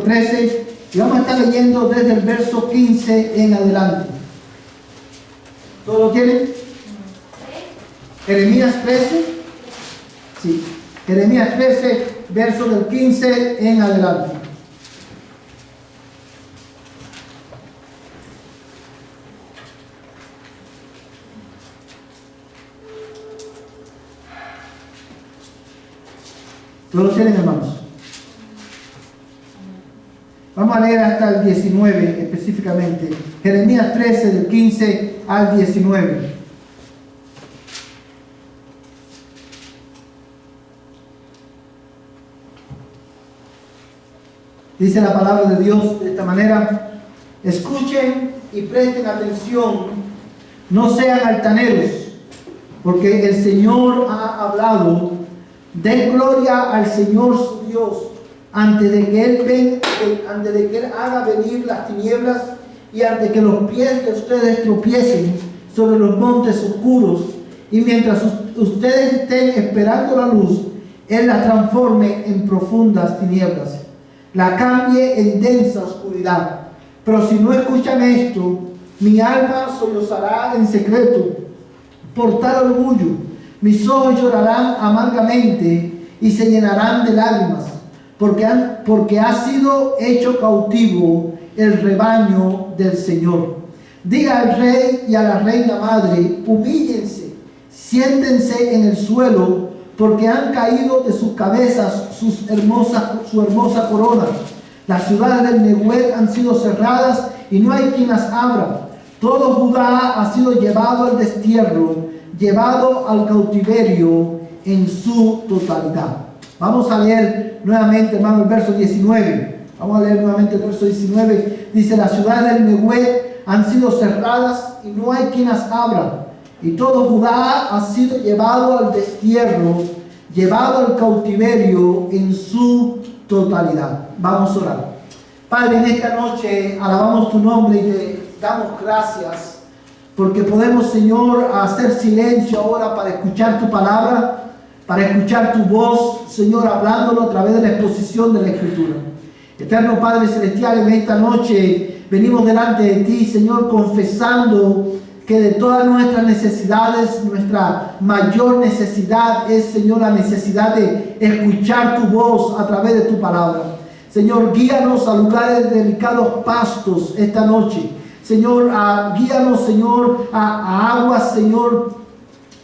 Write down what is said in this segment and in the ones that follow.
13 y vamos a estar leyendo desde el verso 15 en adelante. ¿Todos lo tienen? Jeremías 13. Sí. Jeremías 13, verso del 15 en adelante. ¿Todos lo tienen, hermanos? Vamos a leer hasta el 19 específicamente. Jeremías 13, del 15 al 19. Dice la palabra de Dios de esta manera: escuchen y presten atención, no sean altaneros, porque el Señor ha hablado. Den gloria al Señor su Dios, antes de que Él haga venir las tinieblas y antes que los pies de ustedes tropiecen sobre los montes oscuros, y mientras ustedes estén esperando la luz, Él la transforme en profundas tinieblas, la cambie en densa oscuridad. Pero si no escuchan esto, mi alma sollozará en secreto por tal orgullo. Mis ojos llorarán amargamente y se llenarán de lágrimas, porque ha sido hecho cautivo el rebaño del Señor. Diga al rey y a la reina madre: humíllense, siéntense en el suelo, porque han caído de sus cabezas su hermosa corona. Las ciudades del Neguet han sido cerradas y no hay quien las abra. Todo Judá ha sido llevado al destierro, llevado al cautiverio en su totalidad. Vamos a leer nuevamente, hermano, el verso 19. Vamos a leer nuevamente el verso 19. Dice: las ciudades del Neguet han sido cerradas y no hay quien las abra. Y todo Judá ha sido llevado al destierro, llevado al cautiverio en su totalidad. Vamos a orar. Padre, en esta noche alabamos tu nombre y te damos gracias porque podemos, Señor, hacer silencio ahora para escuchar tu palabra, para escuchar tu voz, Señor, hablándolo a través de la exposición de la Escritura. Eterno Padre Celestial, en esta noche venimos delante de ti, Señor, confesando que de todas nuestras necesidades, nuestra mayor necesidad es, Señor, la necesidad de escuchar tu voz a través de tu palabra. Señor, guíanos a lugares de delicados pastos esta noche. Señor, guíanos, Señor, a aguas, Señor,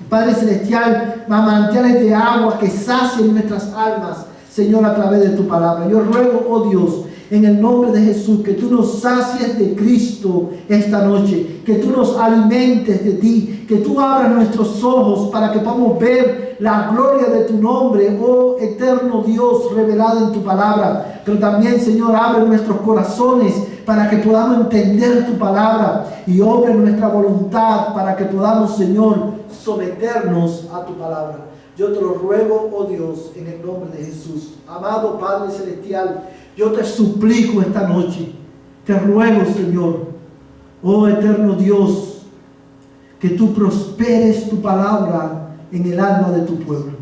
Padre Celestial, a manantiales de agua que sacien nuestras almas, Señor, a través de tu palabra. Yo ruego, oh Dios, en el nombre de Jesús, que tú nos sacies de Cristo esta noche, que tú nos alimentes de ti, que tú abras nuestros ojos para que podamos ver la gloria de tu nombre, oh eterno Dios, revelado en tu palabra. Pero también, Señor, abre nuestros corazones para que podamos entender tu palabra y obre nuestra voluntad para que podamos, Señor, someternos a tu palabra. Yo te lo ruego, oh Dios, en el nombre de Jesús. Amado Padre Celestial, yo te suplico esta noche, te ruego, Señor, oh eterno Dios, que tú prosperes tu palabra en el alma de tu pueblo,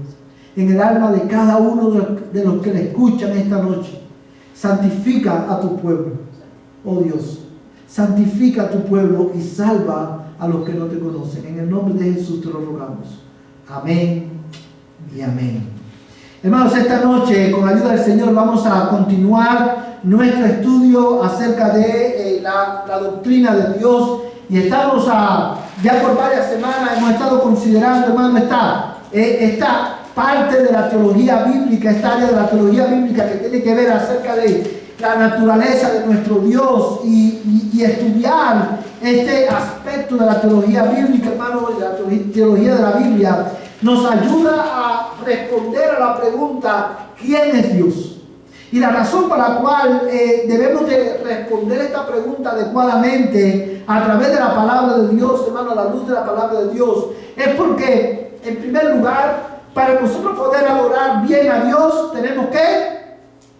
en el alma de cada uno de los que le escuchan esta noche. Santifica a tu pueblo, oh Dios, santifica a tu pueblo y salva a los que no te conocen. En el nombre de Jesús te lo rogamos. Amén y amén. Hermanos, esta noche, con la ayuda del Señor, vamos a continuar nuestro estudio acerca de la doctrina de Dios. Y estamos ya por varias semanas hemos estado considerando, hermano, esta parte de la teología bíblica, esta área de la teología bíblica que tiene que ver acerca de la naturaleza de nuestro Dios y estudiar este aspecto de la teología bíblica, hermano, de la teología de la Biblia, nos ayuda a responder a la pregunta: ¿quién es Dios? Y la razón por la cual debemos de responder esta pregunta adecuadamente a través de la palabra de Dios, hermano, a la luz de la palabra de Dios, es porque, en primer lugar, para nosotros poder adorar bien a Dios, tenemos que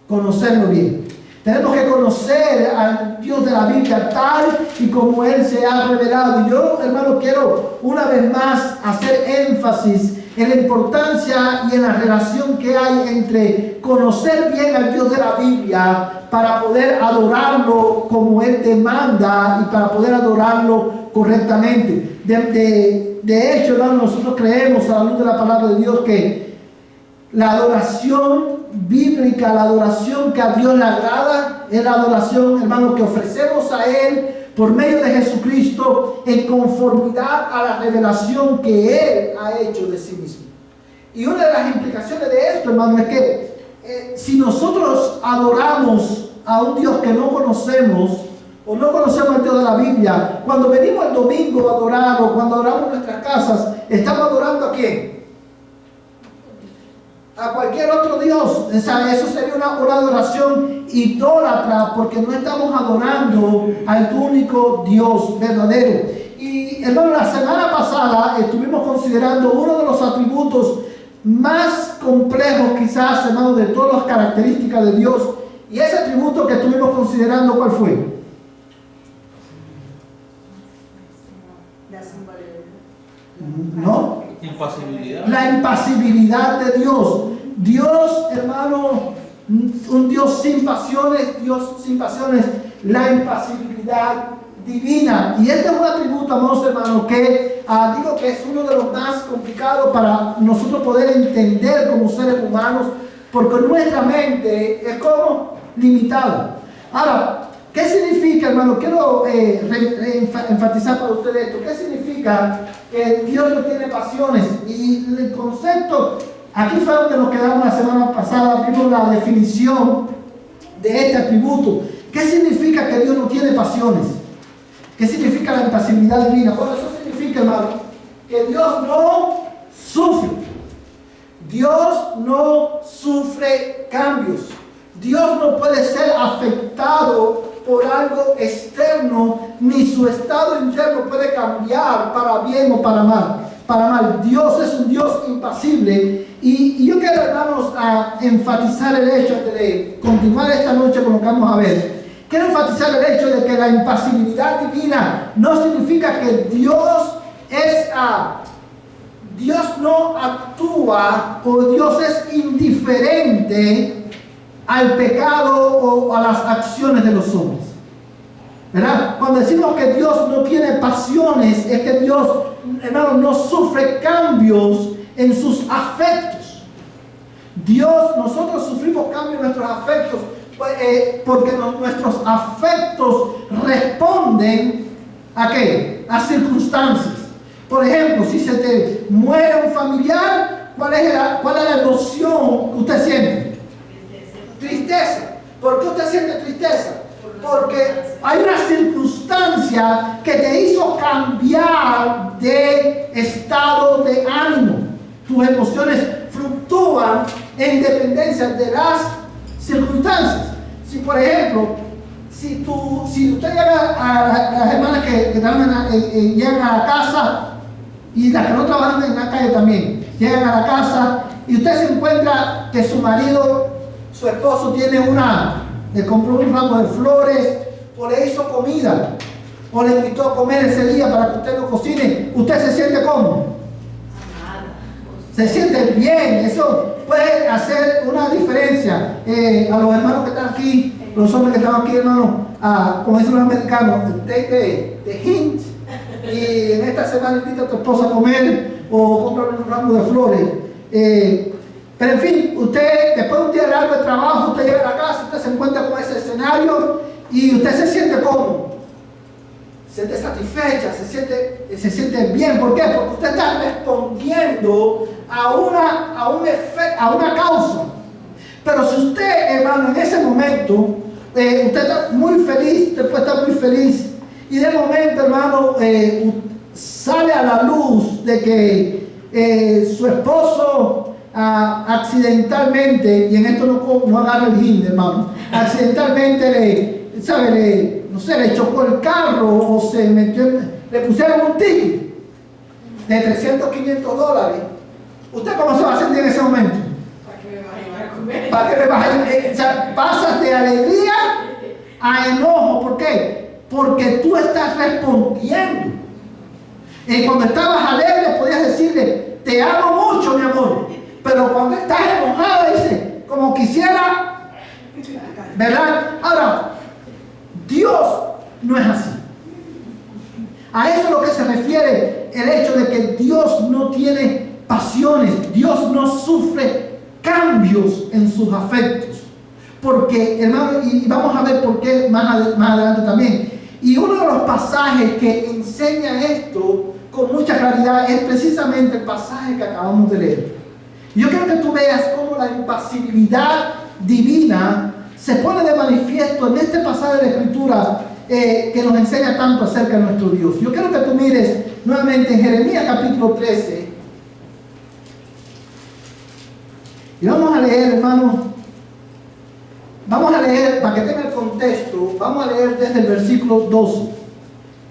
conocerlo bien. Tenemos que conocer al Dios de la Biblia tal y como Él se ha revelado. Y yo, hermano, quiero una vez más hacer énfasis en la importancia y en la relación que hay entre conocer bien al Dios de la Biblia para poder adorarlo como Él demanda y para poder adorarlo correctamente. De hecho, hermano, nosotros creemos a la luz de la palabra de Dios que la adoración bíblica, la adoración que a Dios le agrada, es la adoración, hermano, que ofrecemos a Él por medio de Jesucristo en conformidad a la revelación que Él ha hecho de sí mismo. Y una de las implicaciones de esto, hermano, es que si nosotros adoramos a un Dios que no conocemos, o no conocemos al Dios de la Biblia, cuando venimos el domingo a adorar o cuando adoramos en nuestras casas, ¿estamos adorando a quién? A cualquier otro Dios. O sea, eso sería una adoración idólatra, porque no estamos adorando al único Dios verdadero. Y hermano, la semana pasada estuvimos considerando uno de los atributos más complejos quizás, hermano, de todas las características de Dios. Y ese atributo que estuvimos considerando, ¿cuál fue? ¿No? Impasibilidad. La impasibilidad de Dios. Dios, hermano, un Dios sin pasiones, la impasibilidad divina. Y este es un atributo, amados hermanos, que digo que es uno de los más complicados para nosotros poder entender como seres humanos, porque nuestra mente es como limitada. Ahora, ¿qué significa, hermano? Quiero enfatizar para ustedes esto. ¿Qué significa que Dios no tiene pasiones? Y el concepto, aquí fue donde nos quedamos la semana pasada, vimos la definición de este atributo. ¿Qué significa que Dios no tiene pasiones? ¿Qué significa la impasibilidad divina? Bueno, eso significa, hermano, que Dios no sufre. Dios no sufre cambios. Dios no puede ser afectado por algo externo, ni su estado interno puede cambiar para bien o para mal. Dios es un Dios impasible. Y yo quiero, hermanos, a enfatizar el hecho de continuar esta noche con lo que vamos a ver. Quiero enfatizar el hecho de que la impasibilidad divina no significa que Dios no actúa o Dios es indiferente al pecado o a las acciones de los hombres, ¿verdad? Cuando decimos que Dios no tiene pasiones, es que Dios, hermano, no sufre cambios en sus afectos. Nosotros sufrimos cambios en nuestros afectos porque nuestros afectos responden ¿a qué? A circunstancias. Por ejemplo, si se te muere un familiar, ¿cuál es la emoción que usted siente? Tristeza. ¿Por qué usted siente tristeza? Porque hay una circunstancia que te hizo cambiar de estado de ánimo. Tus emociones fluctúan en dependencia de las circunstancias. Si por ejemplo, si usted llega a las hermanas que llegan a la casa, y las que no trabajan en la calle también, llegan a la casa y usted se encuentra que su marido, su esposo le compró un ramo de flores, o le hizo comida, o le invitó a comer ese día para que usted lo cocine, ¿usted se siente cómo? Se siente bien. Eso puede hacer una diferencia. A los hermanos que están aquí, los hombres que están aquí, hermano, como dicen los americanos, take the hint, y en esta semana invita a tu esposa a comer o compra un ramo de flores. Pero en fin, usted después de un día largo de trabajo, usted llega a la casa, usted se encuentra con ese escenario y usted se siente cómodo, se siente satisfecha, se siente bien. ¿Por qué? Porque usted está respondiendo a una causa. Pero si usted, hermano, en ese momento, usted está muy feliz, usted puede estar muy feliz, y de momento, hermano, sale a la luz de que su esposo accidentalmente, y en esto no agarra el hint, hermano, accidentalmente le chocó el carro o le pusieron un ticket de 300, $500. ¿Usted cómo se va a sentir en ese momento? ¿Para qué me vas a ir? O sea, pasas de alegría a enojo. ¿Por qué? Porque tú estás respondiendo. Cuando estabas alegre podías decirle, te amo mucho, mi amor. Pero cuando estás enojada, dice, como quisiera, ¿verdad? Ahora, Dios no es así. A eso es lo que se refiere el hecho de que Dios no tiene pasiones. Dios no sufre cambios en sus afectos. Porque, hermano, y vamos a ver por qué más adelante también. Y uno de los pasajes que enseña esto con mucha claridad es precisamente el pasaje que acabamos de leer. Yo quiero que tú veas cómo la impasibilidad divina se pone de manifiesto en este pasaje de Escritura que nos enseña tanto acerca de nuestro Dios. Yo quiero que tú mires nuevamente en Jeremías capítulo 13. Y vamos a leer, hermano. Vamos a leer, para que tenga el contexto, vamos a leer desde el versículo 12.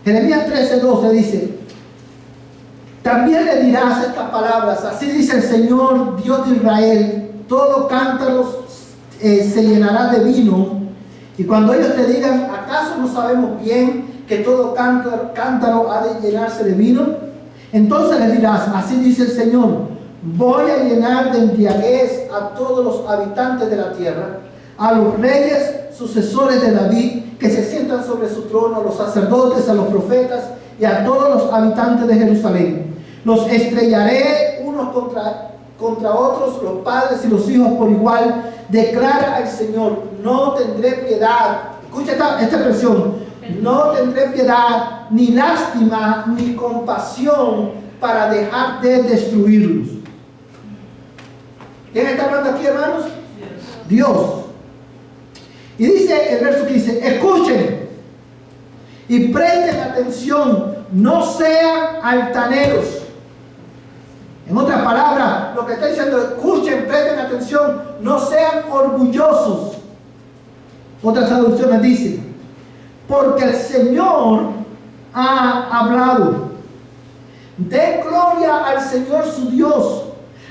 Jeremías 13, 12 dice: también le dirás estas palabras, así dice el Señor, Dios de Israel, todo cántaro se llenará de vino, y cuando ellos te digan, ¿acaso no sabemos bien que todo cántaro ha de llenarse de vino? Entonces les dirás, así dice el Señor, voy a llenar de embriaguez a todos los habitantes de la tierra, a los reyes sucesores de David, que se sientan sobre su trono, a los sacerdotes, a los profetas y a todos los habitantes de Jerusalén. Los estrellaré unos contra otros, los padres y los hijos por igual, declara el Señor, no tendré piedad. Escucha esta expresión, no tendré piedad, ni lástima, ni compasión para dejar de destruirlos. ¿Quién está hablando aquí, hermanos? Dios. Y dice el verso 15, escuchen y presten atención, no sean altaneros. En otras palabras, lo que está diciendo, escuchen, presten atención, no sean orgullosos. Otras traducciones dicen, porque el Señor ha hablado. Den gloria al Señor su Dios,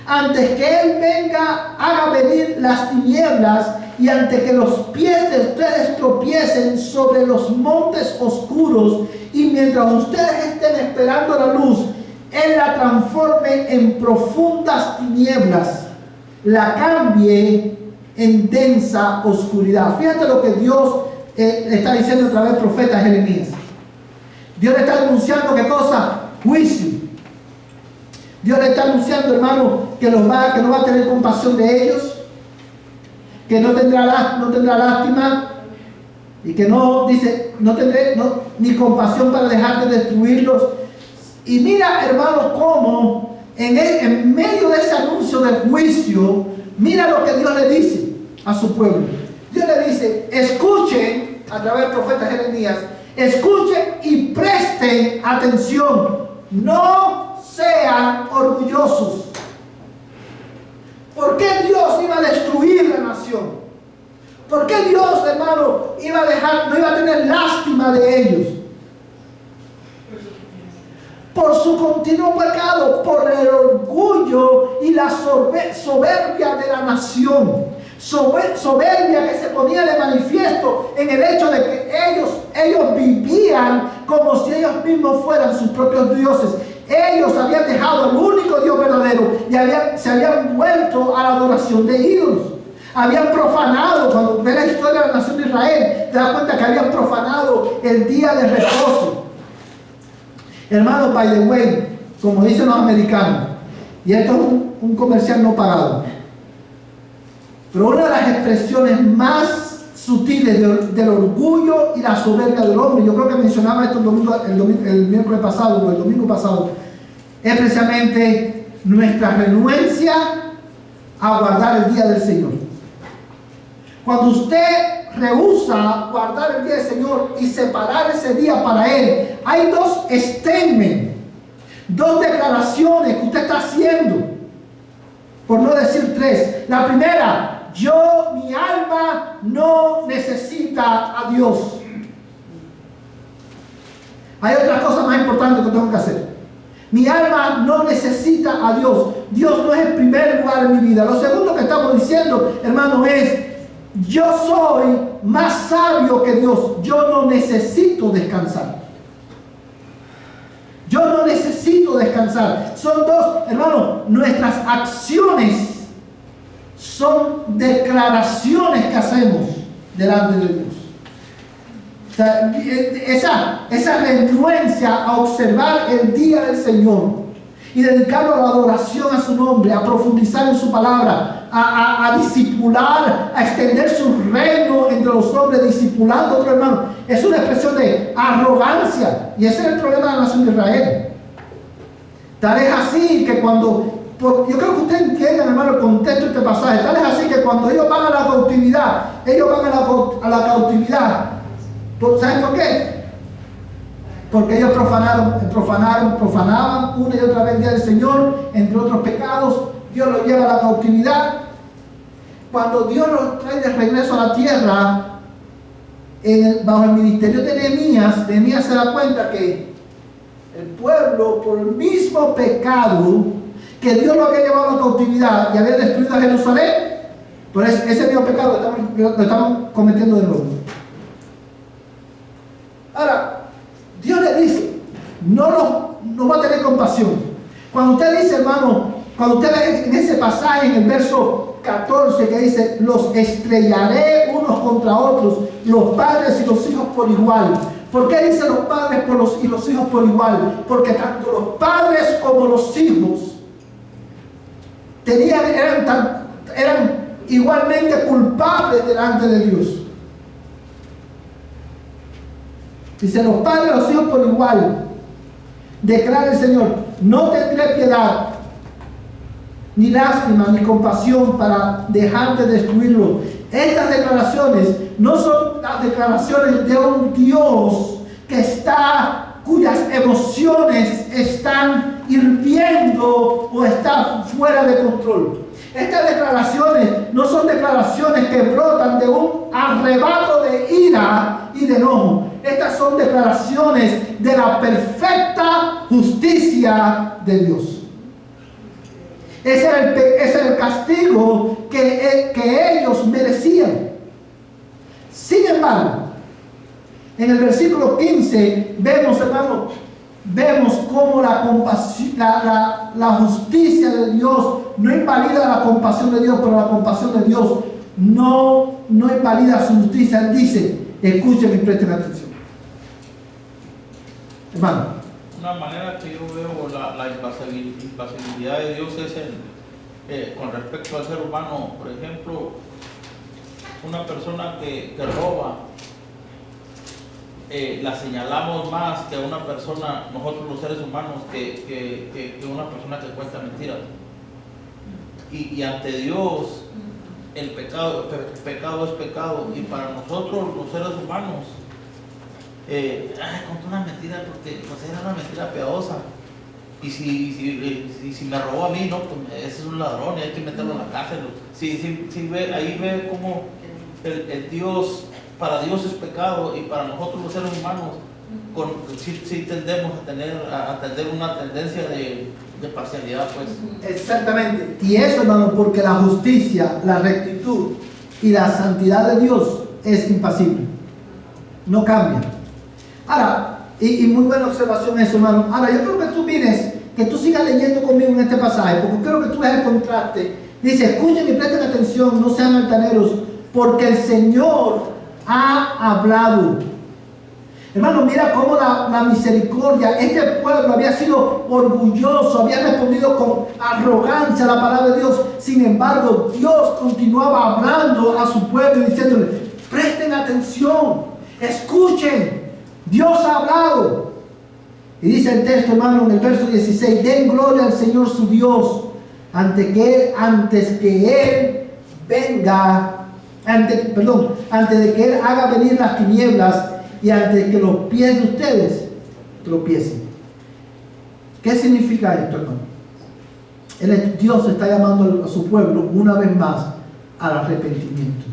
antes que Él venga, haga venir las tinieblas, y antes que los pies de ustedes tropiecen sobre los montes oscuros, y mientras ustedes estén esperando la luz, Él la transforme en profundas tinieblas, la cambie en densa oscuridad. Fíjate lo que Dios está diciendo a través del profeta Jeremías. Dios le está anunciando, ¿qué cosa? Juicio. Dios le está anunciando, hermano, que no va a tener compasión de ellos, que no tendrá lástima, y que no tendré ni compasión para dejar de destruirlos. Y mira, hermano, cómo en medio de ese anuncio del juicio, mira lo que Dios le dice a su pueblo. Dios le dice, escuchen, a través del profeta Jeremías, escuchen y presten atención, no sean orgullosos. ¿Por qué Dios iba a destruir la nación? ¿Por qué Dios, hermano, no iba a tener lástima de ellos? Por su continuo pecado, por el orgullo y la soberbia de la nación. Soberbia que se ponía de manifiesto en el hecho de que ellos vivían como si ellos mismos fueran sus propios dioses. Ellos habían dejado al único Dios verdadero y se habían vuelto a la adoración de ídolos. Habían profanado, cuando ves la historia de la nación de Israel, te das cuenta que habían profanado el día de reposo. Hermano, by the way, como dicen los americanos, y esto es un comercial no pagado, pero una de las expresiones más sutiles del orgullo y la soberbia del hombre, yo creo que mencionaba esto el miércoles pasado o el domingo pasado, es precisamente nuestra renuencia a guardar el día del Señor. Cuando usted rehúsa guardar el día del Señor y separar ese día para Él, hay dos statements, dos declaraciones que usted está haciendo, por no decir tres. La primera, mi alma no necesita a Dios. Hay otras cosas más importantes que tengo que hacer. Mi alma no necesita a Dios. Dios no es el primer lugar en mi vida. Lo segundo que estamos diciendo, hermano, es yo soy más sabio que Dios. Yo no necesito descansar. Yo no necesito decido descansar. Son dos, hermano, nuestras acciones son declaraciones que hacemos delante de Dios. O sea, esa renuencia a observar el día del Señor y dedicarlo a la adoración a su nombre, a profundizar en su palabra, a discipular, a extender su reino entre los hombres, discipulando a otro hermano, es una expresión de arrogancia, y ese es el problema de la nación de Israel. Tal es así que cuando, yo creo que ustedes entienden, hermano, el contexto de este pasaje, tal es así que cuando ellos van a la cautividad, a la cautividad, ¿saben por qué? Porque ellos profanaban una y otra vez el día del Señor, entre otros pecados. Dios los lleva a la cautividad. Cuando Dios los trae de regreso a la tierra, bajo el ministerio de Nehemías se da cuenta que el pueblo, por el mismo pecado que Dios lo había llevado a la cautividad y había destruido a Jerusalén, por ese mismo pecado lo estamos cometiendo de nuevo. Ahora, Dios le dice, no va a tener compasión. Cuando usted dice, hermano, cuando usted ve en ese pasaje, en el verso 14, que dice, los estrellaré unos contra otros, los padres y los hijos por igual. ¿Por qué dice los padres y los hijos por igual? Porque tanto los padres como los hijos eran igualmente culpables delante de Dios. Dice, los padres y los hijos por igual. Declara el Señor, no tendré piedad, ni lástima, ni compasión para dejar de destruirlo. Estas declaraciones no son las declaraciones de un Dios cuyas emociones están hirviendo o están fuera de control. Estas declaraciones no son declaraciones que brotan de un arrebato de ira y de enojo. Estas son declaraciones de la perfecta justicia de Dios. Ese era el castigo que ellos merecían. Sin embargo, en el versículo 15 vemos, hermano, cómo la compasión, la justicia de Dios no invalida la compasión de Dios, pero la compasión de Dios no invalida su justicia. Él dice, escuchen y presten atención. Hermano. Una manera que yo veo la impasibilidad de Dios es con respecto al ser humano. Por ejemplo, una persona que roba, la señalamos más que a una persona, nosotros los seres humanos, que una persona que cuenta mentiras. Y ante Dios, el pecado es pecado, y para nosotros los seres humanos, contó una mentira porque era una mentira piadosa, y si me robó a mí, no, pues ese es un ladrón y hay que meterlo en la cárcel. Ahí ve cómo el Dios, para Dios es pecado, y para nosotros los seres humanos sí tendemos a tener una tendencia de parcialidad, pues. Exactamente. Y eso, hermano, porque la justicia, la rectitud y la santidad de Dios es impasible, no cambia. Ahora, y muy buena observación eso, hermano. Ahora, yo creo que tú sigas leyendo conmigo en este pasaje, porque creo que tú ves el contraste. Dice, escuchen y presten atención, no sean altaneros, porque el Señor ha hablado. Hermano, mira cómo la misericordia, este pueblo había sido orgulloso, había respondido con arrogancia a la palabra de Dios. Sin embargo, Dios continuaba hablando a su pueblo y diciéndole, presten atención, escuchen, Dios ha hablado. Y dice el texto, hermano, en el verso 16, den gloria al Señor su Dios, antes que Él venga, antes de que Él haga venir las tinieblas y antes de que los pies de ustedes tropiecen. ¿Qué significa esto, hermano? Dios está llamando a su pueblo una vez más al arrepentimiento.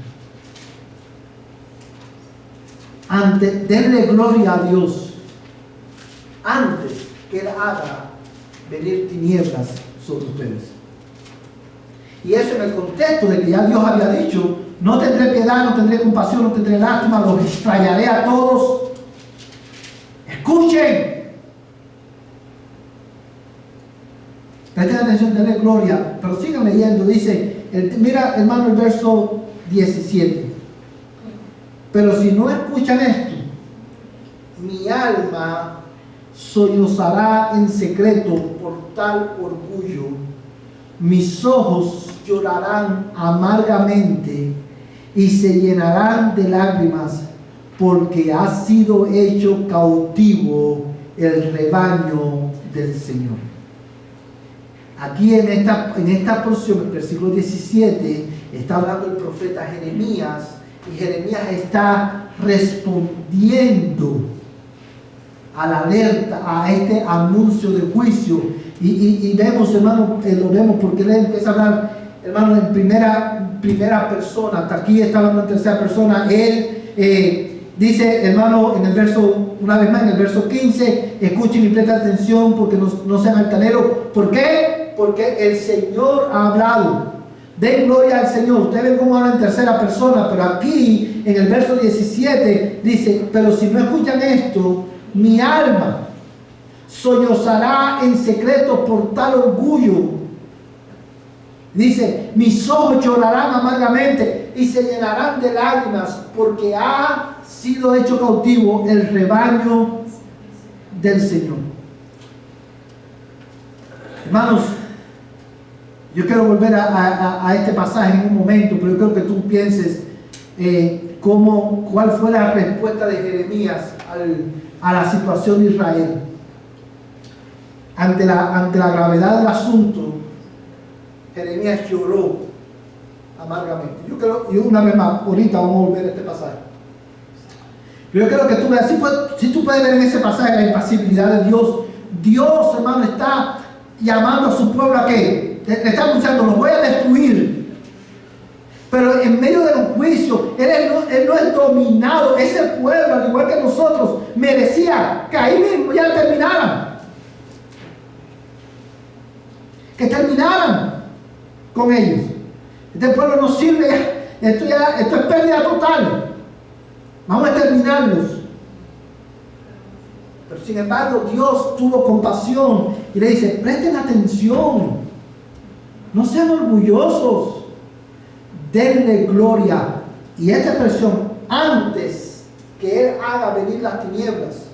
Denle gloria a Dios antes que Él haga venir tinieblas sobre ustedes. Y eso en el contexto de que ya Dios había dicho, no tendré piedad, no tendré compasión, no tendré lástima, los extrañaré a todos. Escuchen. Presten atención, denle gloria, pero sigan leyendo. Dice, mira hermano el verso 17. Pero si no escuchan esto, mi alma sollozará en secreto por tal orgullo. Mis ojos llorarán amargamente y se llenarán de lágrimas, porque ha sido hecho cautivo el rebaño del Señor. Aquí en esta porción, el versículo 17, está hablando el profeta Jeremías, y Jeremías está respondiendo a la alerta, a este anuncio de juicio. Y vemos, hermano, lo vemos porque él empieza a hablar, hermano, en primera persona. Hasta aquí está hablando en tercera persona. Él dice, hermano, en el verso, una vez más, en el verso 15, escuchen y presten atención porque no sean altaneros. ¿Por qué? Porque el Señor ha hablado. Den gloria al Señor. Ustedes ven cómo habla en tercera persona, pero aquí en el verso 17 dice, pero si no escuchan esto, mi alma sollozará en secreto por tal orgullo. Dice, mis ojos llorarán amargamente y se llenarán de lágrimas, porque ha sido hecho cautivo el rebaño del Señor. Hermanos, yo quiero volver a este pasaje en un momento, pero yo creo que tú pienses cuál fue la respuesta de Jeremías a la situación de Israel. Ante la gravedad del asunto, Jeremías lloró amargamente. Yo una vez más, ahorita vamos a volver a este pasaje. Pero yo creo que tú veas, si tú puedes ver en ese pasaje la impasibilidad de Dios. Dios, hermano, está llamando a su pueblo a qué. Le está anunciando, los voy a destruir. Pero en medio de los juicios, él no es dominado. Ese pueblo, al igual que nosotros, merecía que ahí mismo ya terminaran. Que terminaran con ellos. Este pueblo no sirve, esto es pérdida total. Vamos a terminarlos. Pero sin embargo, Dios tuvo compasión y le dice, presten atención. No sean orgullosos. Denle gloria. Y esta expresión, antes que Él haga venir las tinieblas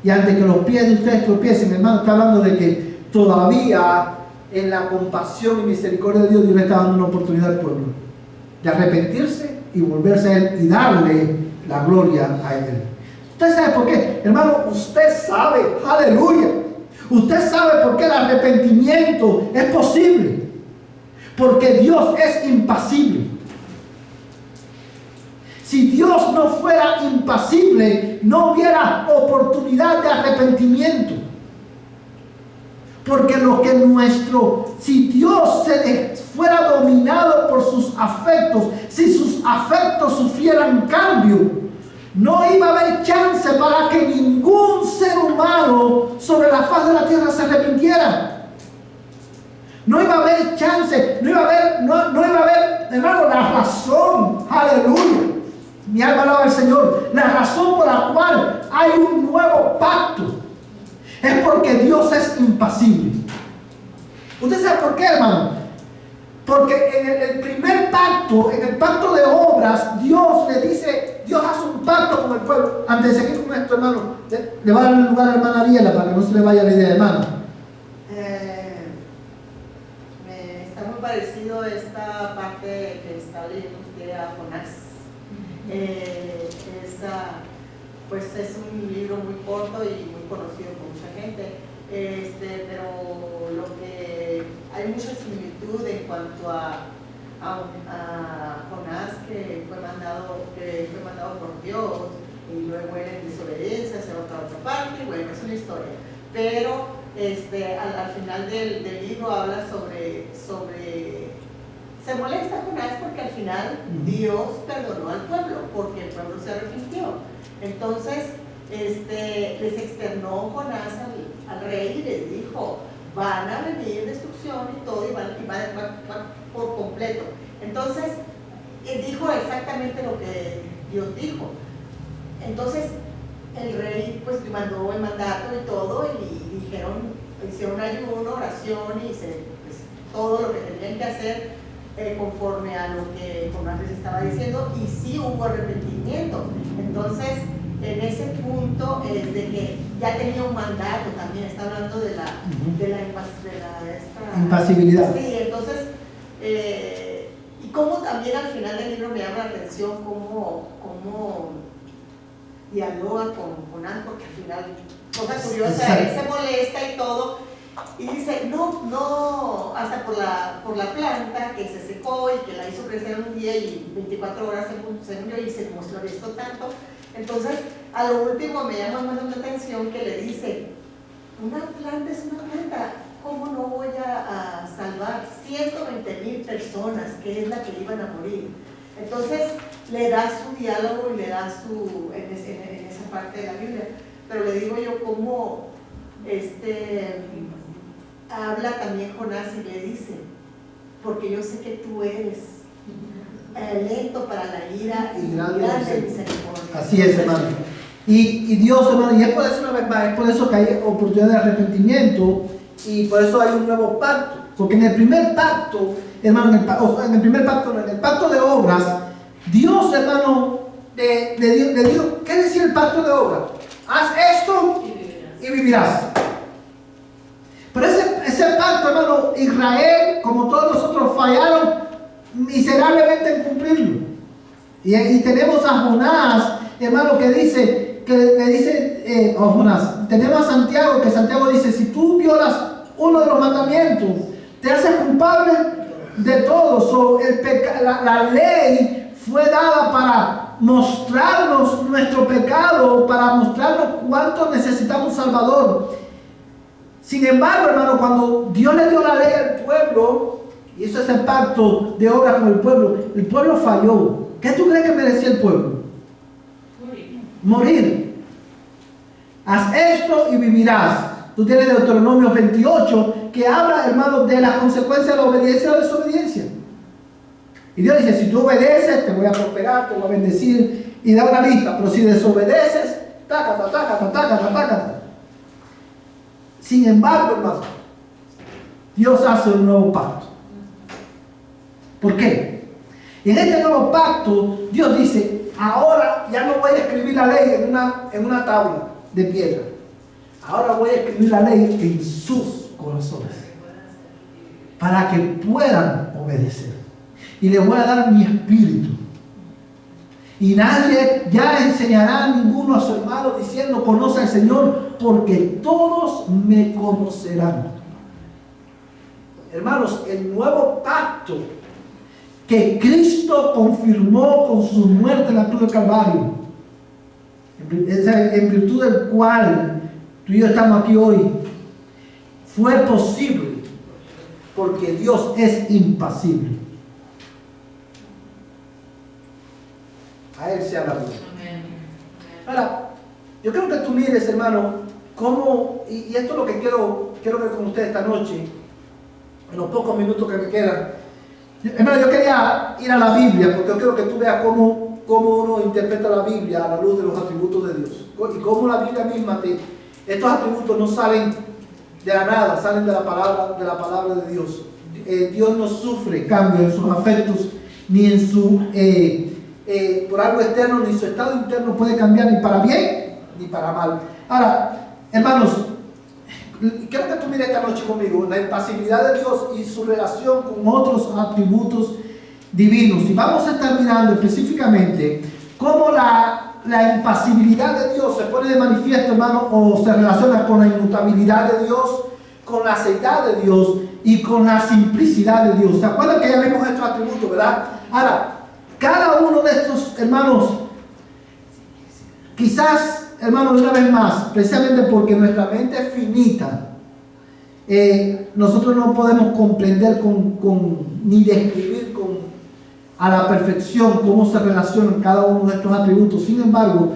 y antes que los pies de ustedes tropiecen, hermano, está hablando de que todavía en la compasión y misericordia de Dios le está dando una oportunidad al pueblo de arrepentirse y volverse a Él y darle la gloria a Él. ¿Usted sabe por qué? Hermano, usted sabe, aleluya, usted sabe por qué el arrepentimiento es posible. Porque Dios es impasible. Si Dios no fuera impasible, no hubiera oportunidad de arrepentimiento. Porque si Dios fuera dominado por sus afectos, si sus afectos sufrieran cambio, no iba a haber chance para que ningún ser humano sobre la faz de la tierra se arrepintiera. No iba a haber chance, no iba a haber, hermano, la razón, aleluya. Mi alma alaba al Señor. La razón por la cual hay un nuevo pacto es porque Dios es impasible. ¿Usted sabe por qué, hermano? Porque en el primer pacto, en el pacto de obras, Dios hace un pacto con el pueblo. Antes de seguir con esto, hermano, le va a dar el lugar a la hermana Ariela para que no se le vaya la idea, hermano. Está muy parecido esta parte que está leyendo usted a Jonás. Pues es un libro muy corto y muy conocido por mucha gente, pero lo que hay mucha similitud en cuanto a Jonás, que fue mandado por Dios y luego él en desobediencia hacia otra parte, y bueno, es una historia. Pero al final del libro habla sobre se molesta Jonás porque al final Dios perdonó al pueblo, porque el pueblo se arrepintió. Entonces les externó Jonás al rey y les dijo, van a venir destrucción y todo, y va por completo. Entonces dijo exactamente lo que Dios dijo. Entonces el rey pues mandó el mandato y todo, y dijeron, hicieron ayuno, oración y pues, todo lo que tenían que hacer conforme a lo que Jonás les estaba diciendo, y sí hubo arrepentimiento. Entonces, en ese punto es de que ya tenía un mandato también, está hablando de la impasibilidad. Sí, entonces, y como también al final del libro me llama la atención cómo dialoga con Jonás, porque al final, cosa curiosa, él se molesta y todo, y dice, no, hasta por la planta que se secó y que la hizo crecer un día y 24 horas se murió y se mostró esto tanto. Entonces, a lo último me llama más la atención que le dice, una planta es una planta, ¿cómo no voy a salvar 120,000 personas, que es la que iban a morir? Entonces, le da su diálogo y le da en esa parte de la Biblia. Pero le digo yo cómo habla también Jonás y le dice, porque yo sé que tú eres lento para la ira y grande misericordia. Así es, hermano. Y Dios, hermano, y es por eso una vez más, es por eso que hay oportunidad de arrepentimiento y por eso hay un nuevo pacto. Porque en el primer pacto, hermano, en el pacto de obras, Dios, hermano, le dijo, ¿qué decía el pacto de obras? Haz esto y vivirás. Pero ese pacto, hermano, Israel, como todos nosotros, fallaron miserablemente en cumplirlo. Y tenemos a Jonás, hermano, que le dice Jonás, tenemos a Santiago, que Santiago dice, si tú violas uno de los mandamientos, te haces culpable de todo. La ley fue dada para mostrarnos nuestro pecado, para mostrarnos cuánto necesitamos un Salvador. Sin embargo, hermano, cuando Dios le dio la ley al pueblo, y eso es el pacto de obra con el pueblo falló. ¿Qué tú crees que merecía el pueblo? Morir. Haz esto y vivirás. Tú tienes Deuteronomio 28 que habla, hermano, de las consecuencias de la obediencia o la desobediencia. Y Dios dice, si tú obedeces, te voy a prosperar, te voy a bendecir, y da una lista. Pero si desobedeces, tácata. Sin embargo, hermano, Dios hace un nuevo pacto. ¿Por qué? En este nuevo pacto, Dios dice, ahora ya no voy a escribir la ley en una tabla de piedra. Ahora voy a escribir la ley en sus corazones, para que puedan obedecer. Y les voy a dar mi espíritu. Y nadie ya enseñará a ninguno a su hermano diciendo, conoce al Señor, porque todos me conocerán. Hermanos, el nuevo pacto que Cristo confirmó con su muerte en la cruz del Calvario, en virtud del cual tú y yo estamos aquí hoy, fue posible porque Dios es impasible. A Él sea la gloria. Ahora, yo creo que tú mires, hermano, cómo, y esto es lo que quiero ver con ustedes esta noche, en los pocos minutos que me quedan. Hermano, yo quería ir a la Biblia, porque yo quiero que tú veas cómo uno interpreta la Biblia a la luz de los atributos de Dios. Y cómo la Biblia misma, estos atributos no salen de la nada, salen de la palabra de Dios. Dios no sufre cambio en sus afectos, ni en su... por algo externo, ni su estado interno puede cambiar ni para bien ni para mal. Ahora, hermanos, quiero que tú mires esta noche conmigo la impasibilidad de Dios y su relación con otros atributos divinos. Y vamos a estar mirando específicamente cómo la impasibilidad de Dios se pone de manifiesto, hermano, o se relaciona con la inmutabilidad de Dios, con la seidad de Dios y con la simplicidad de Dios. ¿Se acuerdan que ya vimos estos atributos, verdad? Ahora, cada uno de estos, hermanos, quizás, hermanos, una vez más, precisamente porque nuestra mente es finita, nosotros no podemos comprender ni describir a la perfección cómo se relacionan cada uno de estos atributos. Sin embargo,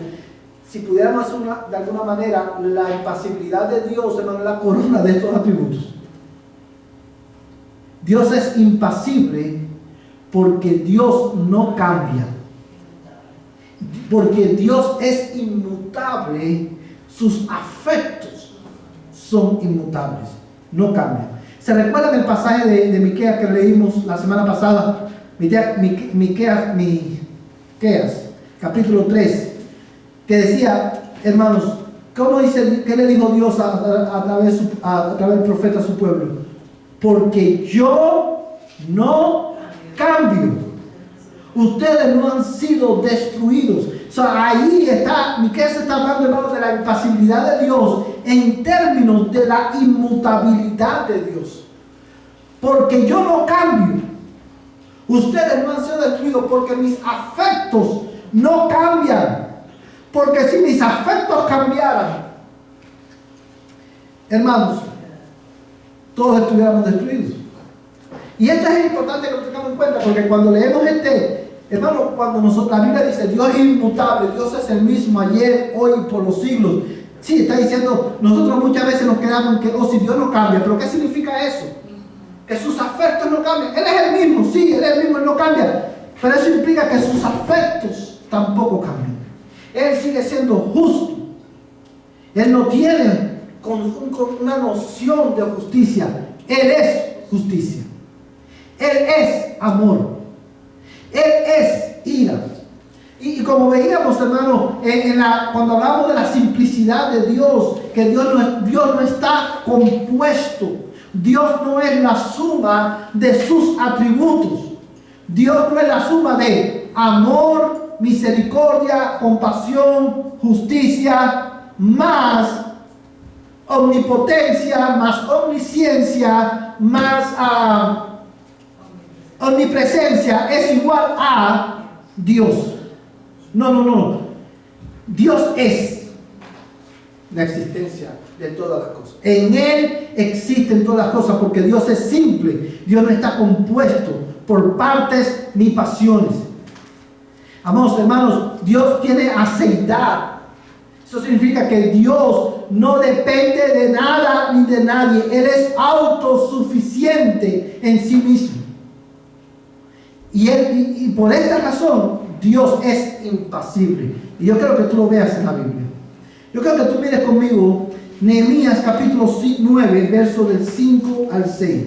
si pudiéramos hacer de alguna manera la impasibilidad de Dios, hermano, es la corona de estos atributos. Dios es impasible porque Dios no cambia, porque Dios es inmutable, sus afectos son inmutables, no cambian. ¿Se recuerdan el pasaje de Miqueas que leímos la semana pasada? Miqueas, capítulo 3, que decía, hermanos, ¿cómo dice, qué le dijo Dios a través del profeta a su pueblo? Porque yo no cambio. Ustedes no han sido destruidos. O sea, ahí está, Miqueas está hablando, hermanos, de la impasibilidad de Dios en términos de la inmutabilidad de Dios. Porque yo no cambio. Ustedes no han sido destruidos porque mis afectos no cambian. Porque si mis afectos cambiaran, hermanos, todos estuviéramos destruidos. Y esto es importante que lo tengamos en cuenta, porque cuando leemos hermano, cuando la Biblia dice Dios es inmutable, Dios es el mismo ayer, hoy y por los siglos. Sí, está diciendo, nosotros muchas veces nos quedamos en que, si Dios no cambia, pero ¿qué significa eso? Que sus afectos no cambian. Él es el mismo, sí, Él es el mismo, Él no cambia. Pero eso implica que sus afectos tampoco cambian. Él sigue siendo justo. Él no tiene con una noción de justicia. Él es justicia. Él es amor. Él es ira. Y como veíamos, hermano, cuando hablamos de la simplicidad de Dios, que Dios no está compuesto. Dios no es la suma de sus atributos. Dios no es la suma de amor, misericordia, compasión, justicia, más omnipotencia, más omnisciencia, más omnipresencia, es igual a Dios. No. Dios es la existencia de todas las cosas. En Él existen todas las cosas porque Dios es simple. Dios no está compuesto por partes ni pasiones. Amados hermanos, Dios tiene aceidad. Eso significa que Dios no depende de nada ni de nadie. Él es autosuficiente en sí mismo. Y por esta razón, Dios es impasible. Y yo quiero que tú lo veas en la Biblia. Yo quiero que tú mires conmigo Nehemías capítulo 9, verso del 5 al 6.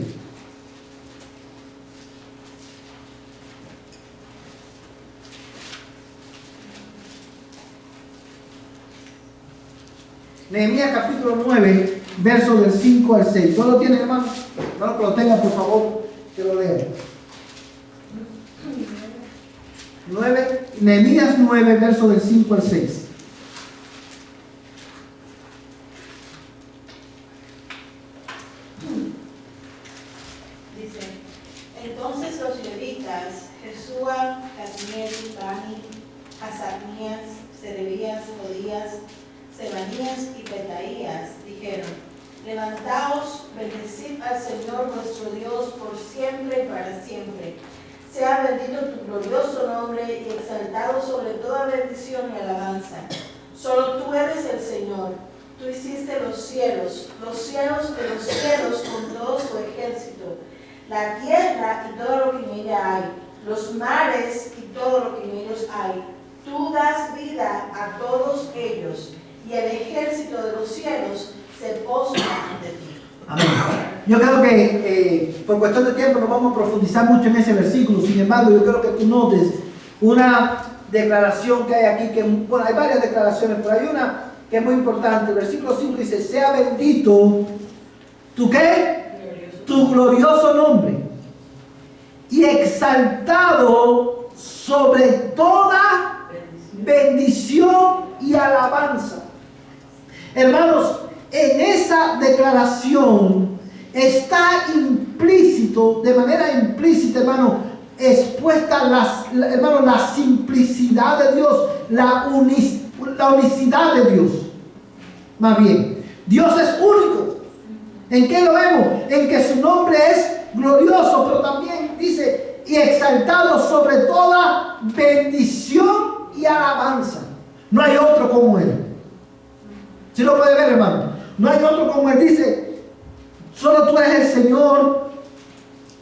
Nehemías capítulo 9, verso del 5 al 6. ¿Todos lo tienen, hermano? Hermano, que lo tengan, por favor, que lo lean. Nehemías 9, verso del 5 al 6. Dice, entonces los levitas, Jesúa, Cadmiel, Bani, Hazanías, Serebías, Jodías, Sebanías y Petaías dijeron, levantaos, bendecid al Señor nuestro Dios por siempre y para siempre. Sea bendito tu glorioso nombre y exaltado sobre toda bendición y alabanza. Solo tú eres el Señor. Tú hiciste los cielos de los cielos con todo su ejército, la tierra y todo lo que en ella hay, los mares y todo lo que en ellos hay. Tú das vida a todos ellos, y el ejército de los cielos se postra ante ti. Amén. Yo creo que por cuestión de tiempo no vamos a profundizar mucho en ese versículo. Sin embargo, yo creo que tú notes una declaración que hay aquí, bueno, hay varias declaraciones, pero hay una que es muy importante. El versículo 5 dice, sea bendito, ¿tu qué? Tu glorioso nombre, y exaltado sobre toda bendición y alabanza. Hermanos, en esa declaración está implícito, de manera implícita, hermano, expuesta la simplicidad de Dios, la unicidad de Dios. Más bien, Dios es único. ¿En qué lo vemos? En que su nombre es glorioso, pero también dice, y exaltado sobre toda bendición y alabanza. No hay otro como Él. ¿Sí lo puede ver, hermano? No hay otro como Él. Dice, solo tú eres el Señor.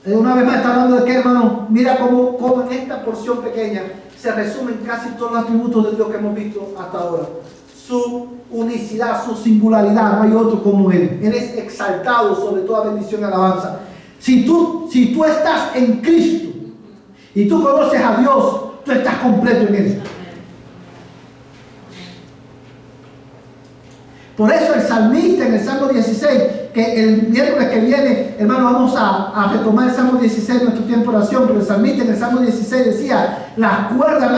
Una vez más está hablando de qué, hermano. Mira cómo en esta porción pequeña se resumen casi todos los atributos de Dios que hemos visto hasta ahora. su unicidad, su singularidad. No hay otro como Él. Él es exaltado sobre toda bendición y alabanza. Si tú estás en Cristo y tú conoces a Dios, tú estás completo en Él. Por eso el salmista en el Salmo 16, que el miércoles que viene, hermano, vamos a retomar el Salmo 16 en nuestro tiempo de oración, pero el salmista en el Salmo 16 decía, las cuerdas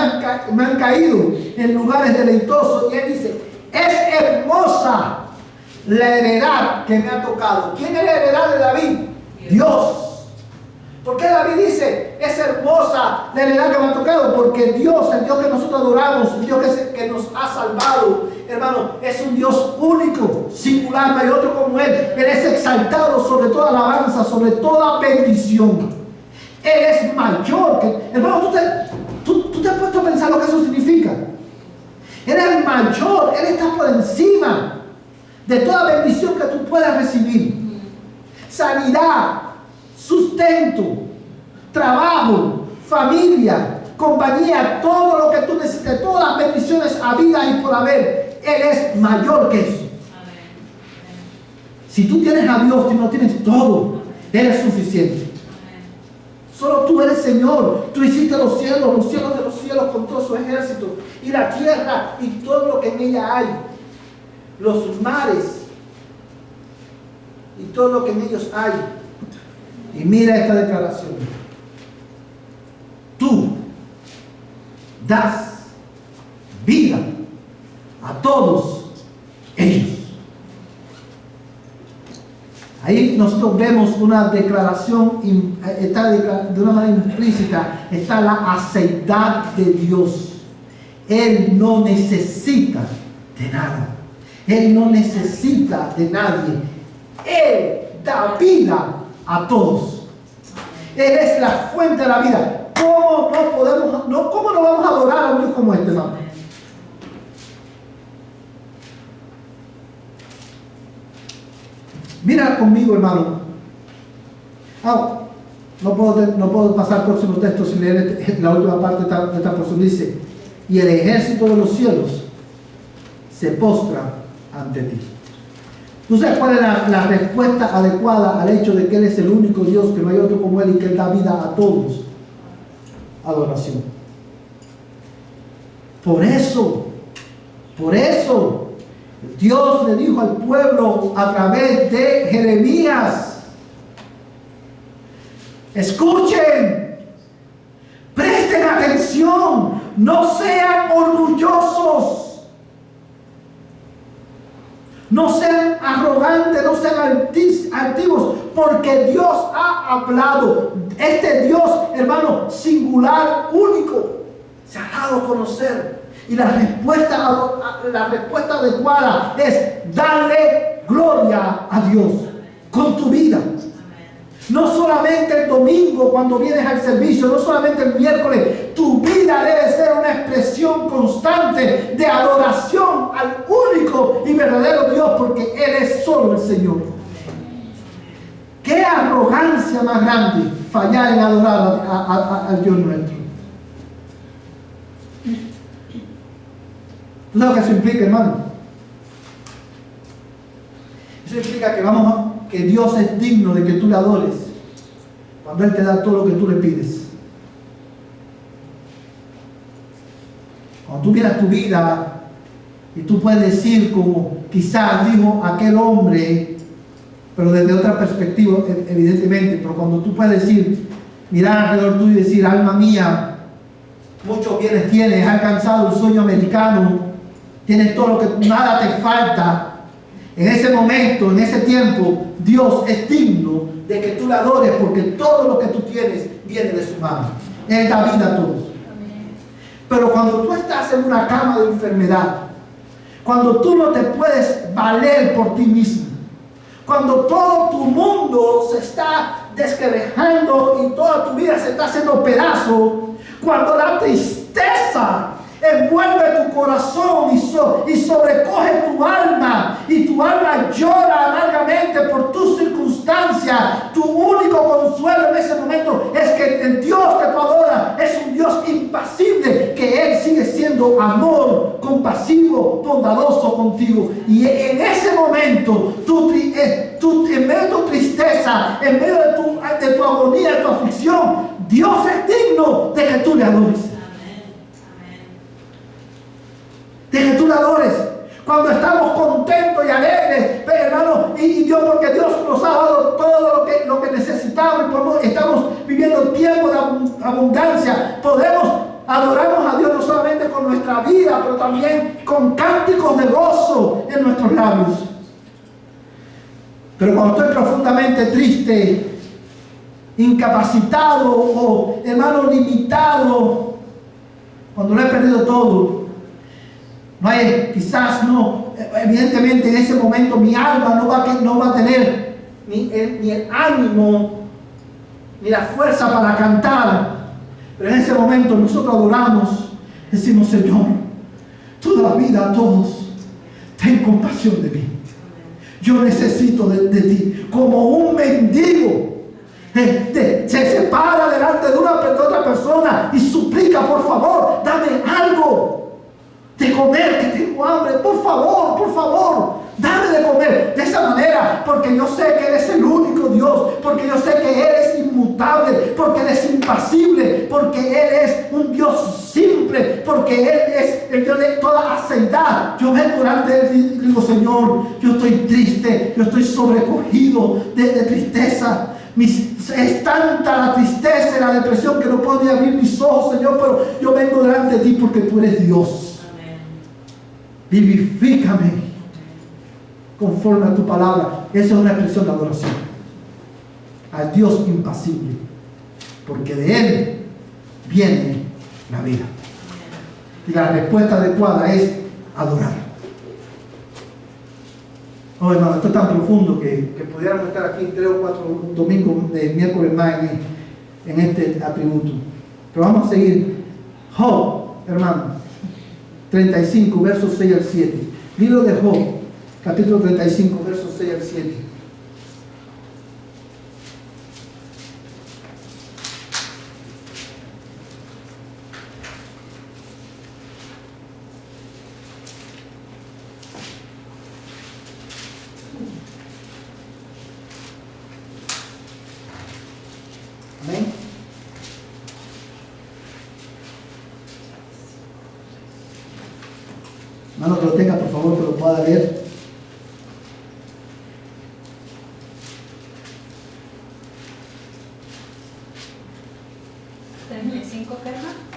me han caído en lugares deleitosos, y él dice, es hermosa la heredad que me ha tocado. ¿Quién es la heredad de David? Dios. ¿Por qué David dice, es hermosa la heredad que me ha tocado? Porque Dios, el Dios que nosotros adoramos, el Dios que nos ha salvado, hermano, es un Dios único, singular, no hay otro como Él. Él es exaltado sobre toda alabanza, sobre toda bendición. Él es mayor que... Hermano, tú te has puesto a pensar lo que eso significa. Él es mayor, Él está por encima de toda bendición que tú puedas recibir. Sanidad, sustento, trabajo, familia, compañía, todo lo que tú necesites, todas las bendiciones habidas y por haber, Él es mayor que eso. Amén. Si tú tienes a Dios, tú no tienes todo, Él es suficiente. Amén. Solo tú eres Señor. Tú hiciste los cielos de los cielos con todo su ejército, y la tierra y todo lo que en ella hay, los mares y todo lo que en ellos hay. Y mira esta declaración: tú das vida a todos ellos. Ahí nosotros vemos una declaración, está de una manera implícita, está la aceidad de Dios. Él no necesita de nada. Él no necesita de nadie. Él da vida a todos. Él es la fuente de la vida. ¿Cómo no vamos a adorar a un Dios como este, hermano? Mira conmigo, hermano. No puedo pasar al próximo texto sin leer la última parte de esta porción. Dice, y el ejército de los cielos se postra ante ti. ¿Tú sabes cuál es la respuesta adecuada al hecho de que Él es el único Dios, que no hay otro como Él y que Él da vida a todos? Adoración. Por eso, Dios le dijo al pueblo a través de Jeremías: escuchen, presten atención, no sean orgullosos. No sean arrogantes, no sean altivos, porque Dios ha hablado. Este Dios, hermano, singular, único, se ha dado a conocer. Y la respuesta adecuada es darle gloria a Dios con tu vida. No solamente el domingo cuando vienes al servicio, no solamente el miércoles, tu vida debe ser una expresión constante de adoración al único y verdadero Dios, porque Él es solo el Señor. Qué arrogancia más grande fallar en adorar al Dios nuestro. ¿Tú sabes lo que eso implica, hermano? Eso implica que Dios es digno de que tú le adores cuando Él te da todo lo que tú le pides. Cuando tú miras tu vida y tú puedes decir, como quizás dijo aquel hombre, pero desde otra perspectiva, evidentemente, pero cuando tú puedes decir, mirar alrededor tuyo y decir, alma mía, muchos bienes tienes, has alcanzado el sueño americano, tienes todo lo que, nada te falta. En ese momento, en ese tiempo, Dios es digno de que tú le adores, porque todo lo que tú tienes viene de su mano. Él da vida a todos. Pero cuando tú estás en una cama de enfermedad, cuando tú no te puedes valer por ti mismo, cuando todo tu mundo se está desquebrajando y toda tu vida se está haciendo pedazo, cuando la tristeza envuelve tu corazón y sobrecoge tu alma, y tu alma llora amargamente por tus circunstancias, tu único consuelo en ese momento es que el Dios que tú adoras es un Dios impasible, que Él sigue siendo siendo amor, compasivo, bondadoso contigo. Y en ese momento, en medio de tu tristeza, en medio de tu agonía, de tu aflicción, Dios es digno de que tú le adores. De que tú le adores. Cuando estamos contentos y alegres, hermano, y Dios, porque Dios nos ha dado todo lo que necesitamos, y estamos viviendo tiempos de abundancia, adoramos a Dios no solamente con nuestra vida, pero también con cánticos de gozo en nuestros labios. Pero cuando estoy profundamente triste, incapacitado o, hermano, limitado, cuando lo he perdido todo, evidentemente en ese momento mi alma no va a tener ni el ánimo ni la fuerza para cantar. Pero en ese momento nosotros adoramos, decimos: Señor, tú das vida a todos, ten compasión de mí. Yo necesito de ti. Como un mendigo se separa delante de otra persona y suplica: por favor, dame algo de comer, que tengo hambre, por favor, dame de comer. De esa manera, porque yo sé que Él es el único Dios, porque yo sé que Él es inmutable, porque Él es impasible, porque Él es un Dios simple, porque Él es el Dios de toda aceidad. Yo vengo delante de Él y digo: Señor, yo estoy triste, yo estoy sobrecogido de tristeza. Es tanta la tristeza y la depresión que no puedo ni abrir mis ojos, Señor, pero yo vengo delante de ti porque tú eres Dios. Vivifícame conforme a tu palabra. Esa es una expresión de adoración al Dios impasible, porque de Él viene la vida. Y la respuesta adecuada es adorar. Oh, hermano, esto es tan profundo que pudiéramos estar aquí 3 o 4 domingos de miércoles más en este atributo. Pero vamos a seguir. Job, hermano, 35, versos 6 al 7. Libro de Job, capítulo 35, versos 6 al 7. Amén. Hermano, que lo tenga, por favor, que lo pueda leer. ¿35,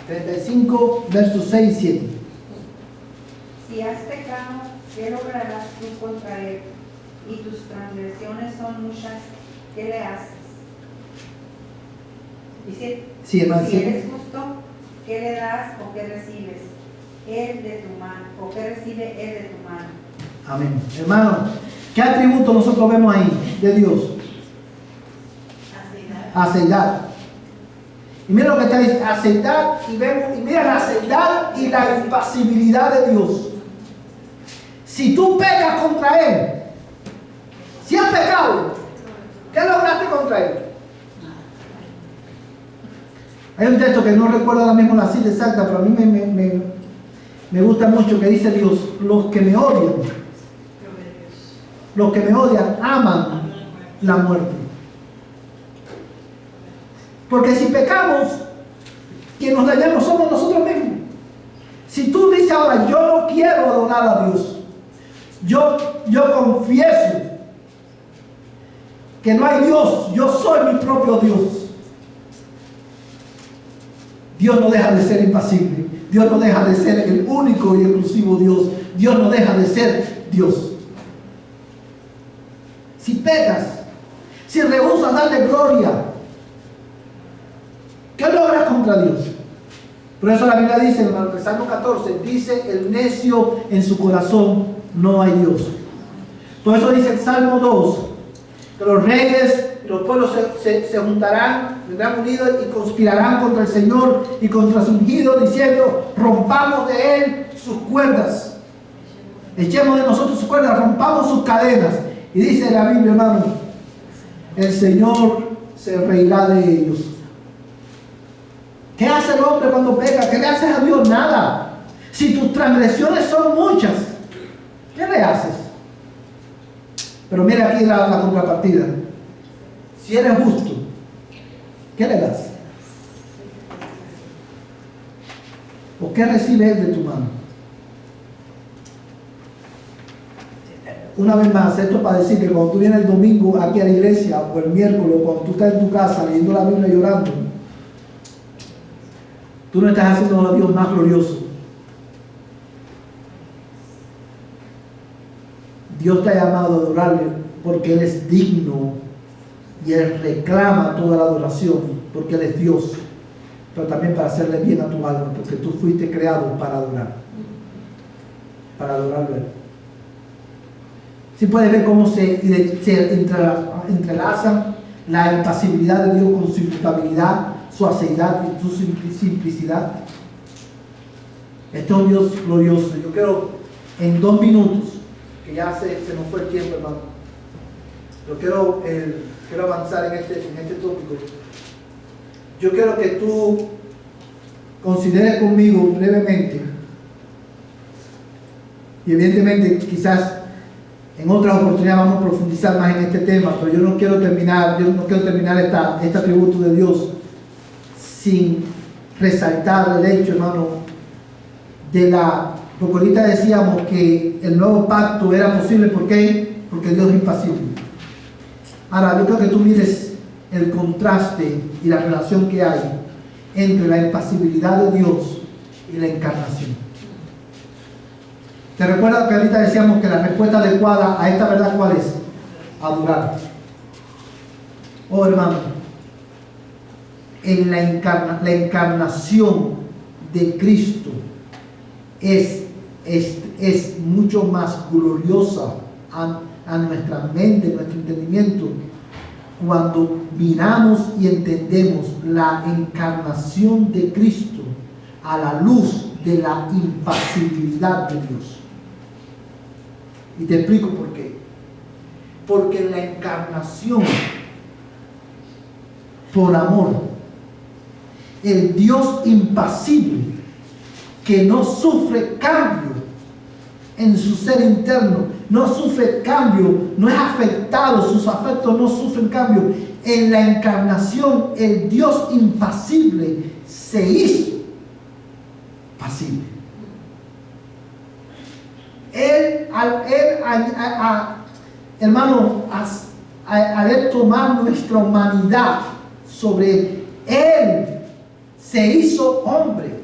35, versos 6 y 7. Si has pecado, ¿qué lograrás tú contra él? Y tus transgresiones son muchas, ¿qué le haces? Dice, Sí, hermano, si sí. eres justo, ¿qué le das o qué recibes? Él de tu mano, o qué recibe él de tu mano. Amén. Hermano, ¿qué atributo nosotros vemos ahí de Dios? Aceidad. Y mira lo que está diciendo, aceidad, y mira la aceidad y la impasibilidad de Dios. Si tú pecas contra Él, si has pecado, ¿qué lograste contra Él? Hay un texto que no recuerdo ahora mismo la cita exacta, pero a mí me gusta mucho, que dice Dios: los que me odian aman la muerte. Porque si pecamos, quien nos dañamos somos nosotros mismos. Si tú dices ahora: yo no quiero adorar a Dios, yo confieso que no hay Dios, yo soy mi propio Dios. Dios no deja de ser impasible. Dios no deja de ser el único y exclusivo Dios. Dios no deja de ser Dios. Si pecas, si rehusas darle gloria, ¿qué logras contra Dios? Por eso la Biblia dice, hermano, en el Salmo 14, dice: el necio en su corazón no hay Dios. Por eso dice el Salmo 2, que los reyes y los pueblos se juntarán, vendrán unidos y conspirarán contra el Señor y contra su ungido, diciendo: rompamos de Él sus cuerdas, echemos de nosotros sus cuerdas, rompamos sus cadenas. Y dice la Biblia, hermano, el Señor se reirá de ellos. ¿Qué hace el hombre cuando peca? ¿Qué le haces a Dios? Nada. transgresiones son muchas. ¿Qué le haces? Pero mira aquí la contrapartida. Si eres justo, ¿qué le das? ¿O qué recibe Él de tu mano? Una vez más, esto para decir que cuando tú vienes el domingo aquí a la iglesia, o el miércoles, cuando tú estás en tu casa leyendo la Biblia llorando, tú no estás haciendo a Dios más glorioso. Dios te ha llamado a adorarle porque Él es digno y Él reclama toda la adoración porque Él es Dios, pero también para hacerle bien a tu alma, porque tú fuiste creado para adorar, para adorarlo a Él. Si puedes ver cómo se entrelazan la impasibilidad de Dios con su inmutabilidad, su aceidad y su simplicidad. Este es un Dios glorioso. Yo quiero en 2 minutos, que ya se nos fue el tiempo, hermano, pero quiero avanzar en este tópico. Yo quiero que tú consideres conmigo brevemente, y evidentemente quizás en otras oportunidades vamos a profundizar más en este tema, pero yo no quiero terminar este atributo de Dios sin resaltar el hecho, hermano, porque ahorita decíamos que el nuevo pacto era posible. ¿Por qué? Porque Dios es impasible. Ahora, yo creo que tú mires el contraste y la relación que hay entre la impasibilidad de Dios y la encarnación. ¿Te recuerdas que ahorita decíamos que la respuesta adecuada a esta verdad cuál es? Adorar. Oh, hermano, en la encarnación de Cristo es mucho más gloriosa a nuestra mente, nuestro entendimiento, cuando miramos y entendemos la encarnación de Cristo a la luz de la impasibilidad de Dios. Y te explico por qué. Porque en la encarnación, por amor, el Dios impasible, que no sufre cambio en su ser interno, no sufre cambio, no es afectado, sus afectos no sufren cambio. En la encarnación, el Dios impasible se hizo pasible. Hermano, al tomar nuestra humanidad sobre Él, se hizo hombre.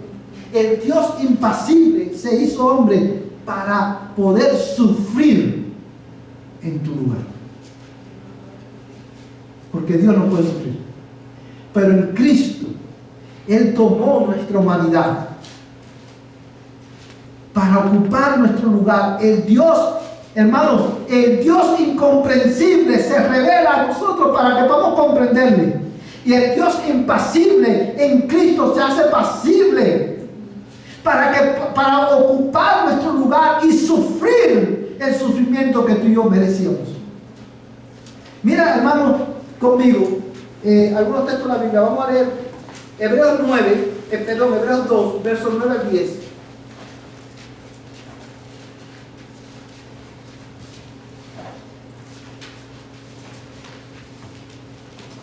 El Dios impasible se hizo hombre para poder sufrir en tu lugar. Porque Dios no puede sufrir. Pero en Cristo, Él tomó nuestra humanidad para ocupar nuestro lugar. El Dios, hermanos, el Dios incomprensible se revela a nosotros para que podamos comprenderle. Y el Dios impasible en Cristo se hace pasible para ocupar nuestro lugar y sufrir el sufrimiento que tú y yo merecíamos. Mira, hermano, conmigo, algunos textos de la Biblia. Vamos a leer Hebreos 2, versos 9 al 10.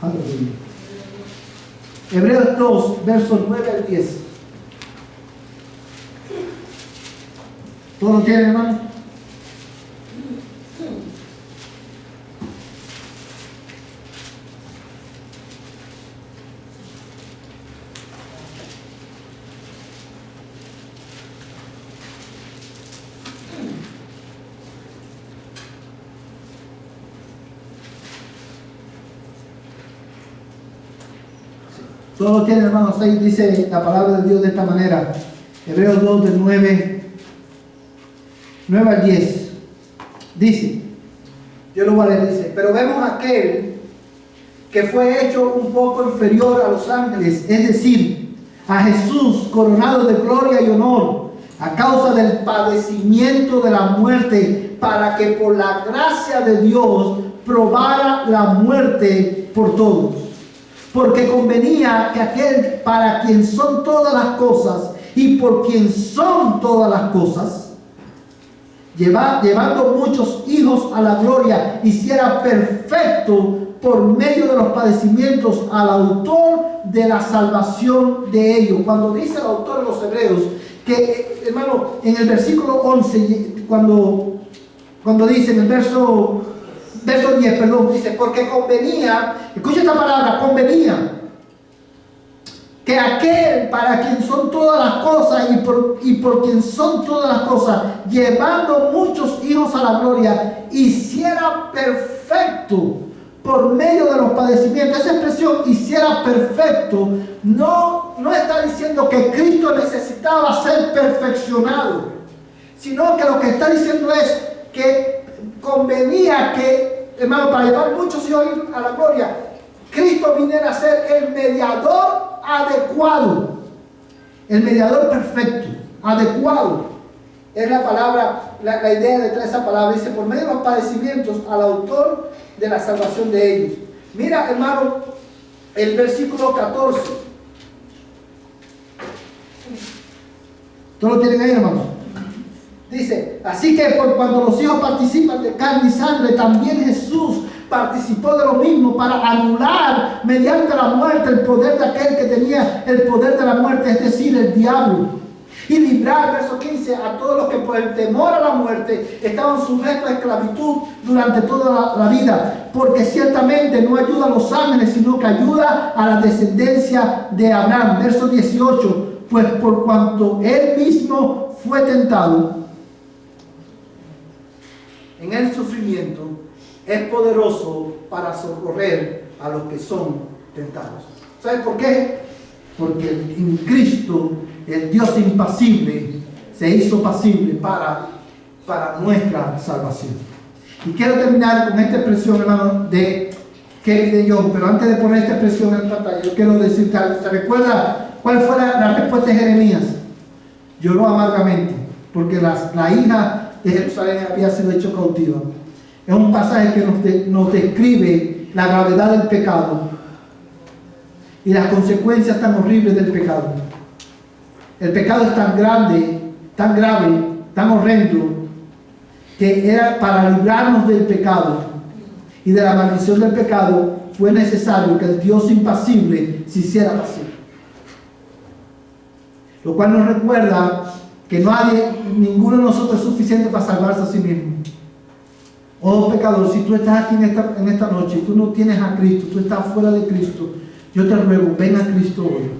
Aleluya. Hebreos 2, versos 9 al 10. ¿Todos lo tienen, hermano? Todos lo tienen, hermanos. Ahí dice la palabra de Dios de esta manera. Hebreos 2, del 9 al 10. Dice, yo lo voy a leer, dice: pero vemos a aquel que fue hecho un poco inferior a los ángeles, es decir, a Jesús, coronado de gloria y honor, a causa del padecimiento de la muerte, para que por la gracia de Dios probara la muerte por todos. Porque convenía que aquel para quien son todas las cosas y por quien son todas las cosas, llevando muchos hijos a la gloria, hiciera perfecto por medio de los padecimientos al autor de la salvación de ellos. Cuando dice el autor de los Hebreos, que hermano, en el versículo 11, cuando dice en el verso 10, perdón, dice, porque convenía, escucha esta palabra, convenía, que aquel para quien son todas las cosas y por quien son todas las cosas, llevando muchos hijos a la gloria, hiciera perfecto por medio de los padecimientos. Esa expresión, hiciera perfecto, no está diciendo que Cristo necesitaba ser perfeccionado, sino que lo que está diciendo es que convenía que, hermano, para llevar muchos hijos a la gloria, Cristo viniera a ser el mediador adecuado, el mediador perfecto, adecuado. Es la palabra, la idea detrás de esa palabra. Dice, por medio de los padecimientos al autor de la salvación de ellos. Mira, hermano, el versículo 14. ¿Todos lo tienen ahí, hermano? Dice, así que por cuando los hijos participan de carne y sangre, también Jesús participó de lo mismo para anular mediante la muerte el poder de aquel que tenía el poder de la muerte, es decir, el diablo. Y librar, verso 15, a todos los que por el temor a la muerte estaban sujetos a esclavitud durante toda la vida. Porque ciertamente no ayuda a los ángeles, sino que ayuda a la descendencia de Abraham. Verso 18, pues por cuanto él mismo fue tentado en el sufrimiento, es poderoso para socorrer a los que son tentados. ¿Saben por qué? Porque en Cristo el Dios impasible se hizo pasible para nuestra salvación. Y quiero terminar con esta expresión, hermano, de Kevin de Jong, pero antes de poner esta expresión en pantalla, yo quiero decir, ¿se recuerda cuál fue la respuesta de Jeremías? Lloró amargamente, porque la hija de Jerusalén había sido hecho cautiva. Es un pasaje que nos describe la gravedad del pecado y las consecuencias tan horribles del pecado. El pecado es tan grande, tan grave, tan horrendo, que era para librarnos del pecado y de la maldición del pecado, fue necesario que el Dios impasible se hiciera pasible. Lo cual nos recuerda que ninguno de nosotros es suficiente para salvarse a sí mismo. Oh pecador, si tú estás aquí en esta noche y tú no tienes a Cristo, tú estás fuera de Cristo, yo te ruego, ven a Cristo hoy.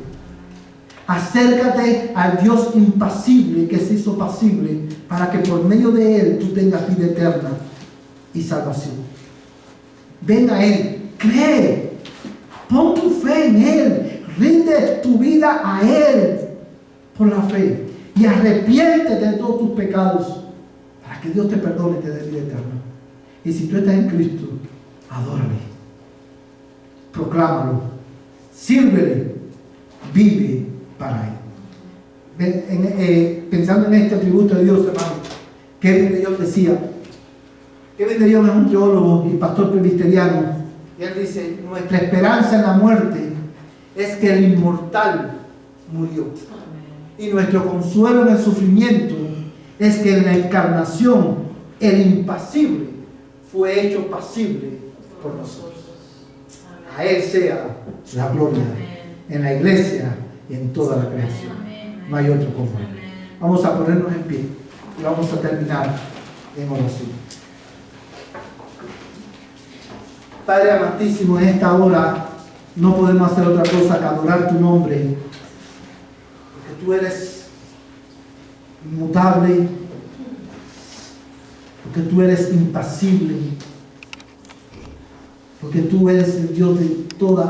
Acércate al Dios impasible que se hizo pasible para que por medio de Él tú tengas vida eterna y salvación. Ven a Él, cree, pon tu fe en Él, rinde tu vida a Él por la fe y arrepiéntete de todos tus pecados para que Dios te perdone y te dé vida eterna. Y si tú estás en Cristo, adórale, proclámalo, sírvele, vive para Él. Pensando en este atributo de Dios, hermano, Kevin de Jong decía, Kevin de Jong es un teólogo y pastor presbiteriano, y él dice, nuestra esperanza en la muerte es que el inmortal murió, y nuestro consuelo en el sufrimiento es que en la encarnación el impasible fue hecho pasible por nosotros. A Él sea la gloria en la iglesia y en toda la creación. No hay otro como Él. Vamos a ponernos en pie y vamos a terminar en oración. Padre amantísimo, en esta hora no podemos hacer otra cosa que adorar tu nombre, porque tú eres inmutable, porque tú eres impasible, porque tú eres el Dios de toda